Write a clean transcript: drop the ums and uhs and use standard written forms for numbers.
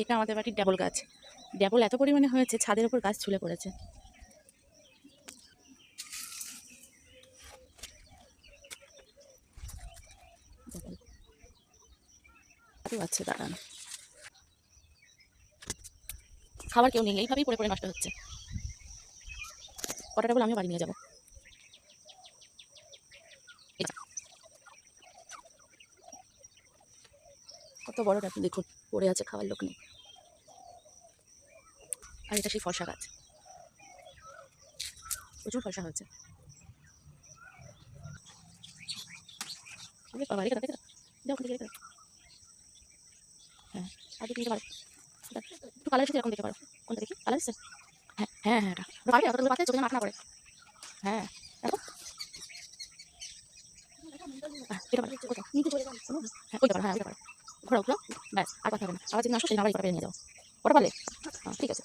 এটা আমাদের বাড়ির ড্যাবল গাছ। ড্যাবল এত পরিমাণে হয়েছে ছাদের উপর গাছ ঝুলে পড়েছে। আচ্ছা দাঁড়ান, খাবার কেউ নেই, এইভাবেই পড়ে পড়ে নষ্ট হচ্ছে। কটা ড্যাবল আমিও বাড়ি নিয়ে যাবো। কত বড় ড্যাবল দেখুন, পড়ে আছে, খাওয়ার লোক নেই। আর এটা সেই ফর্সা গাছ, প্রচুর ফর্সা হয়েছে। বাবা রেখে দাও, রেখে দাও। হ্যাঁ, আর দু তিনটে পারো। একটু কালার এসেছে, এরকম দেখতে পারো। কোনটা দেখি কালার এসেছে? হ্যাঁ হ্যাঁ হ্যাঁ, এটা পারবে, অতগুলো পাতে চোখে মাখ না করে। হ্যাঁ, দেখো এটা পারো। কোথায়? হ্যাঁ ওইটা পারো, হ্যাঁ ওইটা পারো। ঘোরাও ঘোরাও, ব্যাস আর কথা হবে না। আবার যেদিন আসো সেদিন আবার এই কটা পেরে নিয়ে যাও। কটা পারলে? হ্যাঁ ঠিক আছে।